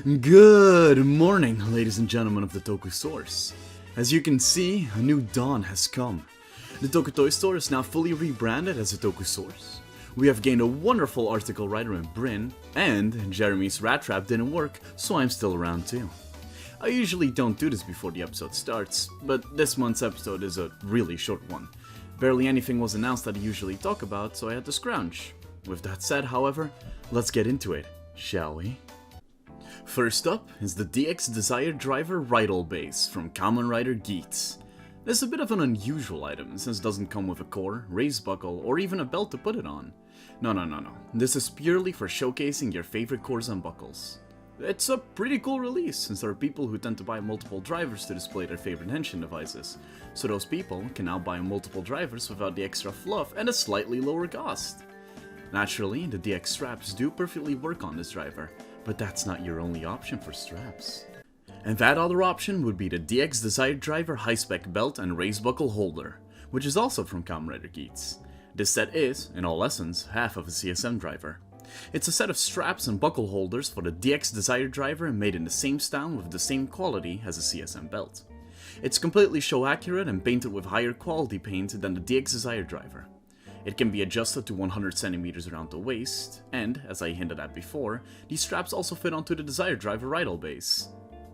Good morning, ladies and gentlemen of the Toku Source. As you can see, a new dawn has come. The Toku Toy Store is now fully rebranded as the Toku Source. We have gained a wonderful article writer in Bryn, and Jeremy's rat trap didn't work, so I'm still around too. I usually don't do this before the episode starts, but this month's episode is a really short one. Barely anything was announced that I usually talk about, so I had to scrounge. With that said, however, let's get into it, shall we? First up is the DX Desired Driver Rydle Base from Kamen Rider Geats. This is a bit of an unusual item since it doesn't come with a core, raise buckle, or even a belt to put it on. No. This is purely for showcasing your favorite cores and buckles. It's a pretty cool release since there are people who tend to buy multiple drivers to display their favorite henshin devices. So those people can now buy multiple drivers without the extra fluff and a slightly lower cost. Naturally, the DX straps do perfectly work on this driver, but that's not your only option for straps. And that other option would be the DX Desired Driver High-Spec Belt and Raise Buckle Holder, which is also from Kamen Rider Geats. This set is, in all essence, half of a CSM driver. It's a set of straps and buckle holders for the DX Desired Driver made in the same style with the same quality as a CSM belt. It's completely show accurate and painted with higher quality paint than the DX Desired Driver. It can be adjusted to 100 cm around the waist, and, as I hinted at before, these straps also fit onto the Desired Driver Rydle base.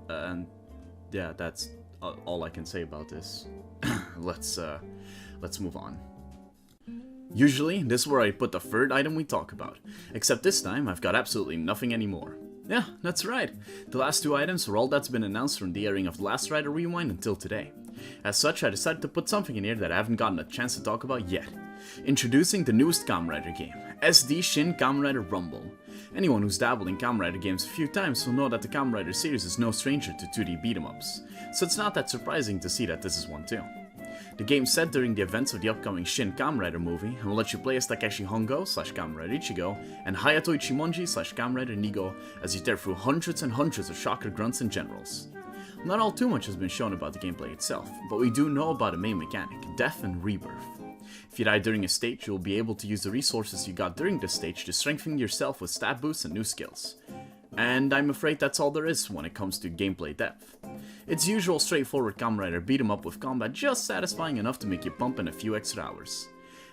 And yeah, that's all I can say about this. Let's move on. Usually, this is where I put the third item we talk about, except this time I've got absolutely nothing anymore. Yeah, that's right. The last two items are all that's been announced from the airing of the last Rider Rewind until today. As such, I decided to put something in here that I haven't gotten a chance to talk about yet. Introducing the newest Kamen Rider game, SD Shin Kamen Rider Rumble. Anyone who's dabbled in Kamen Rider games a few times will know that the Kamen Rider series is no stranger to 2D beat-em-ups, so it's not that surprising to see that this is one too. The game's set during the events of the upcoming Shin Kamen Rider movie and will let you play as Takeshi Hongo / Kamen Rider Ichigo and Hayato Ichimonji / Kamen Rider Nigo as you tear through hundreds and hundreds of shocker grunts and generals. Not all too much has been shown about the gameplay itself, but we do know about a main mechanic, death and rebirth. If you die during a stage, you'll be able to use the resources you got during this stage to strengthen yourself with stat boosts and new skills. And I'm afraid that's all there is when it comes to gameplay depth. It's usual straightforward Kamen Rider beat 'em up with combat just satisfying enough to make you pump in a few extra hours.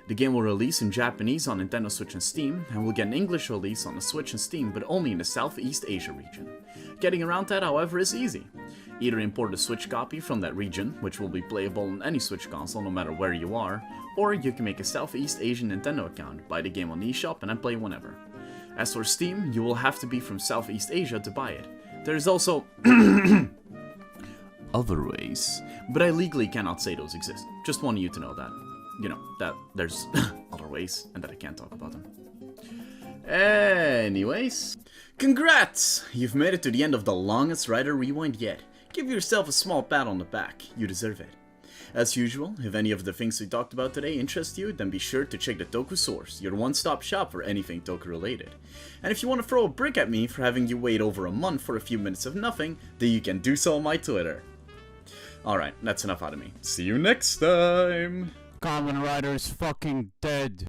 The game will release in Japanese on Nintendo Switch and Steam, and will get an English release on the Switch and Steam, but only in the Southeast Asia region. Getting around that, however, is easy. Either import a Switch copy from that region, which will be playable on any Switch console no matter where you are, or you can make a Southeast Asian Nintendo account, buy the game on eShop, and then play whenever. As for Steam, you will have to be from Southeast Asia to buy it. There is also other ways, but I legally cannot say those exist. Just wanted you to know that. You know, that there's other ways, and that I can't talk about them. Anyways, congrats! You've made it to the end of the longest Rider Rewind yet. Give yourself a small pat on the back, you deserve it. As usual, if any of the things we talked about today interest you, then be sure to check the Toku Source, your one-stop shop for anything Toku related. And if you want to throw a brick at me for having you wait over a month for a few minutes of nothing, then you can do so on my Twitter. Alright, that's enough out of me. See you next time! Kamen Rider's fucking dead.